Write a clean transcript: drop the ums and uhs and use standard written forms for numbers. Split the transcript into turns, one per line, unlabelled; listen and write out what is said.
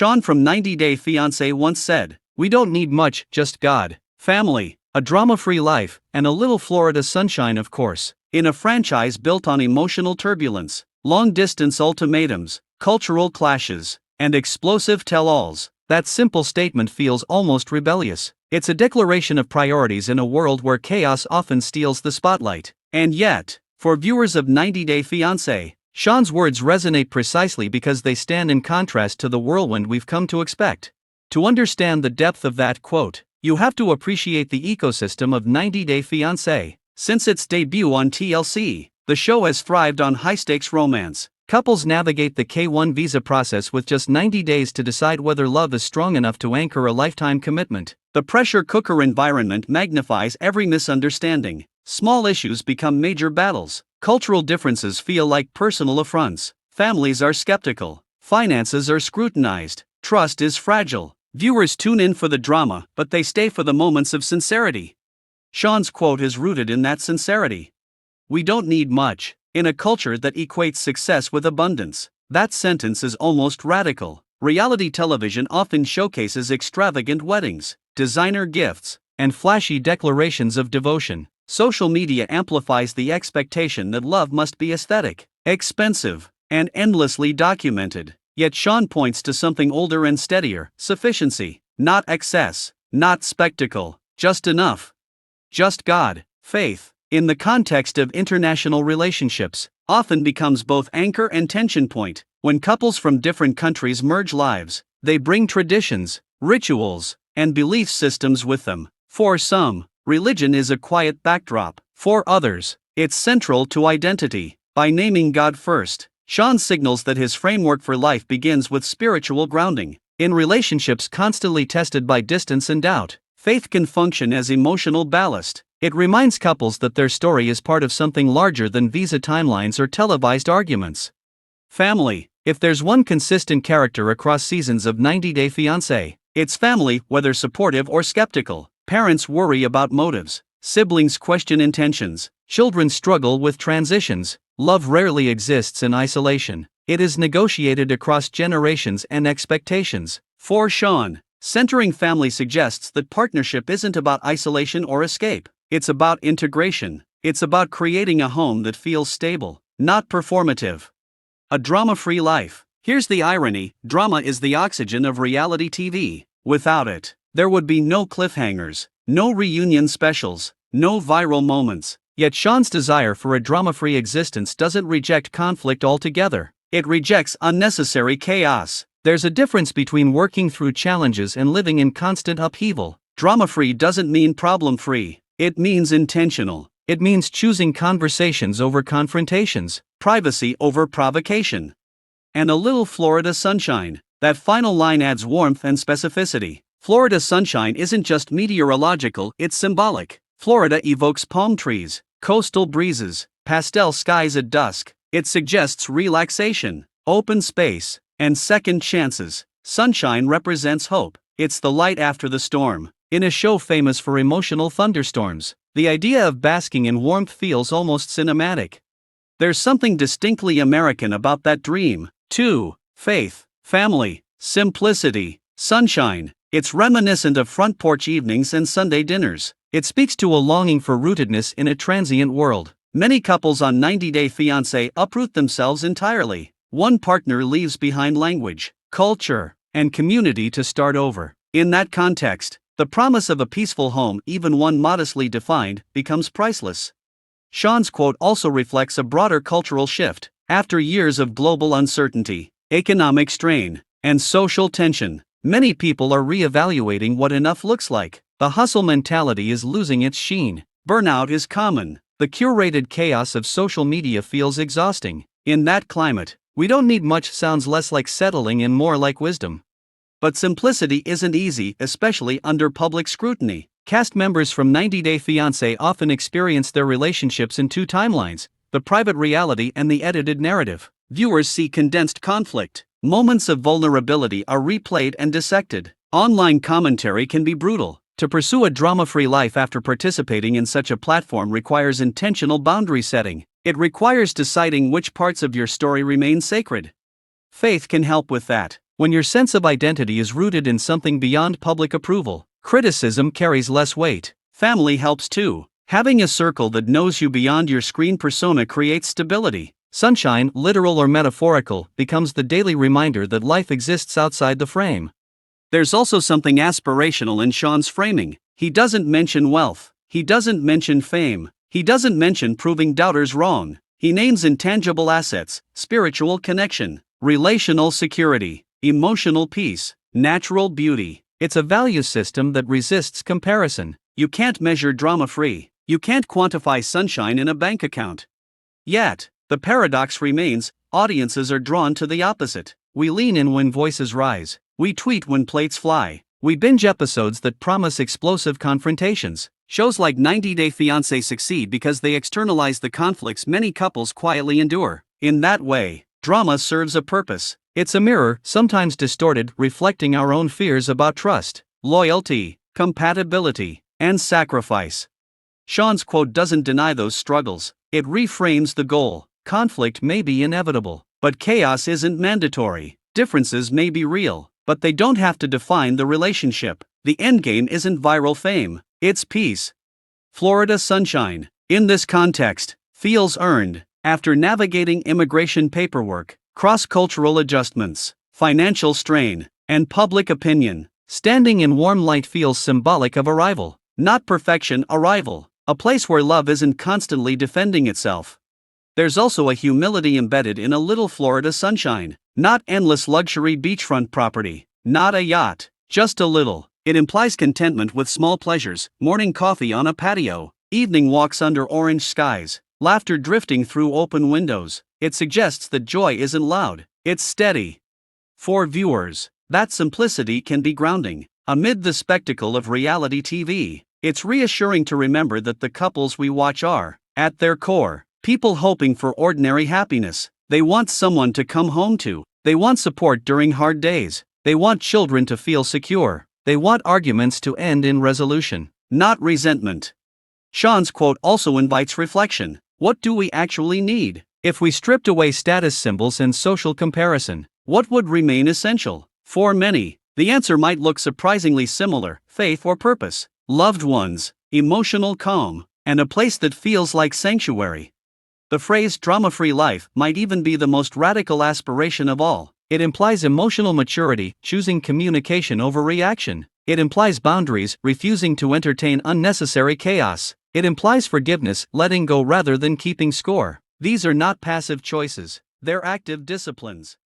Sean from 90 Day Fiancé once said, "We don't need much, just God, family, a drama-free life, and a little Florida sunshine, of course." In a franchise built on emotional turbulence, long-distance ultimatums, cultural clashes, and explosive tell-alls, that simple statement feels almost rebellious. It's a declaration of priorities in a world where chaos often steals the spotlight. And yet, for viewers of 90 Day Fiancé, Sean's words resonate precisely because they stand in contrast to the whirlwind we've come to expect. To understand the depth of that quote, you have to appreciate the ecosystem of 90 Day Fiancé. Since its debut on TLC, the show has thrived on high-stakes romance. Couples navigate the K-1 visa process with just 90 days to decide whether love is strong enough to anchor a lifetime commitment. The pressure cooker environment magnifies every misunderstanding. Small issues become major battles. Cultural differences feel like personal affronts. Families are skeptical. Finances are scrutinized. Trust is fragile. Viewers tune in for the drama, but they stay for the moments of sincerity. Sean's quote is rooted in that sincerity. "We don't need much." In a culture that equates success with abundance, that sentence is almost radical. Reality television often showcases extravagant weddings, designer gifts, and flashy declarations of devotion. Social media amplifies the expectation that love must be aesthetic, expensive, and endlessly documented. Yet Sean points to something older and steadier: sufficiency, not excess, not spectacle, just enough. Just God. Faith, in the context of international relationships, often becomes both anchor and tension point. When couples from different countries merge lives, they bring traditions, rituals, and belief systems with them. For some, religion is a quiet backdrop. For others, it's central to identity. By naming God first, Sean signals that his framework for life begins with spiritual grounding. In relationships constantly tested by distance and doubt, faith can function as emotional ballast. It reminds couples that their story is part of something larger than visa timelines or televised arguments. Family. If there's one consistent character across seasons of 90 Day Fiancé, it's family, whether supportive or skeptical. Parents worry about motives. Siblings question intentions. Children struggle with transitions. Love rarely exists in isolation. It is negotiated across generations and expectations. For Sean, centering family suggests that partnership isn't about isolation or escape. It's about integration. It's about creating a home that feels stable, not performative. A drama-free life. Here's the irony: drama is the oxygen of reality TV. Without it, there would be no cliffhangers, no reunion specials, no viral moments. Yet Sean's desire for a drama-free existence doesn't reject conflict altogether. It rejects unnecessary chaos. There's a difference between working through challenges and living in constant upheaval. Drama-free doesn't mean problem-free. It means intentional. It means choosing conversations over confrontations, privacy over provocation, and a little Florida sunshine. That final line adds warmth and specificity. Florida sunshine isn't just meteorological, it's symbolic. Florida evokes palm trees, coastal breezes, pastel skies at dusk. It suggests relaxation, open space, and second chances. Sunshine represents hope. It's the light after the storm. In a show famous for emotional thunderstorms, the idea of basking in warmth feels almost cinematic. There's something distinctly American about that dream, too. Faith, family, simplicity, sunshine. It's reminiscent of front porch evenings and Sunday dinners. It speaks to a longing for rootedness in a transient world. Many couples on 90 Day Fiancé uproot themselves entirely. One partner leaves behind language, culture, and community to start over. In that context, the promise of a peaceful home, even one modestly defined, becomes priceless. Sean's quote also reflects a broader cultural shift. After years of global uncertainty, economic strain, and social tension, many people are re-evaluating what enough looks like. The hustle mentality is losing its sheen. Burnout is common. The curated chaos of social media feels exhausting. In that climate, "we don't need much" sounds less like settling and more like wisdom. But simplicity isn't easy, especially under public scrutiny. Cast members from 90 Day Fiancé often experience their relationships in two timelines: the private reality and the edited narrative. Viewers see condensed conflict. Moments of vulnerability are replayed and dissected. Online commentary can be brutal. To pursue a drama-free life after participating in such a platform requires intentional boundary setting. It requires deciding which parts of your story remain sacred. Faith can help with that. When your sense of identity is rooted in something beyond public approval, criticism carries less weight. Family helps too. Having a circle that knows you beyond your screen persona creates stability. Sunshine, literal or metaphorical, becomes the daily reminder that life exists outside the frame. There's also something aspirational in Sean's framing. He doesn't mention wealth. He doesn't mention fame. He doesn't mention proving doubters wrong. He names intangible assets, spiritual connection, relational security, emotional peace, natural beauty. It's a value system that resists comparison. You can't measure drama-free. You can't quantify sunshine in a bank account. Yet, the paradox remains, audiences are drawn to the opposite. We lean in when voices rise. We tweet when plates fly. We binge episodes that promise explosive confrontations. Shows like 90 Day Fiancé succeed because they externalize the conflicts many couples quietly endure. In that way, drama serves a purpose. It's a mirror, sometimes distorted, reflecting our own fears about trust, loyalty, compatibility, and sacrifice. Sean's quote doesn't deny those struggles. It reframes the goal. Conflict may be inevitable, but chaos isn't mandatory. Differences may be real, but they don't have to define the relationship. The endgame isn't viral fame, it's peace. Florida sunshine, in this context, feels earned. After navigating immigration paperwork, cross-cultural adjustments, financial strain, and public opinion, standing in warm light feels symbolic of arrival. Not perfection, arrival. A place where love isn't constantly defending itself. There's also a humility embedded in a little Florida sunshine. Not endless luxury beachfront property. Not a yacht. Just a little. It implies contentment with small pleasures, morning coffee on a patio, evening walks under orange skies, laughter drifting through open windows. It suggests that joy isn't loud, it's steady. For viewers, that simplicity can be grounding. Amid the spectacle of reality TV, it's reassuring to remember that the couples we watch are, at their core, people hoping for ordinary happiness. They want someone to come home to. They want support during hard days. They want children to feel secure. They want arguments to end in resolution, not resentment. Sean's quote also invites reflection. What do we actually need? If we stripped away status symbols and social comparison, what would remain essential? For many, the answer might look surprisingly similar: faith or purpose, loved ones, emotional calm, and a place that feels like sanctuary. The phrase drama-free life might even be the most radical aspiration of all. It implies emotional maturity, choosing communication over reaction. It implies boundaries, refusing to entertain unnecessary chaos. It implies forgiveness, letting go rather than keeping score. These are not passive choices, they're active disciplines.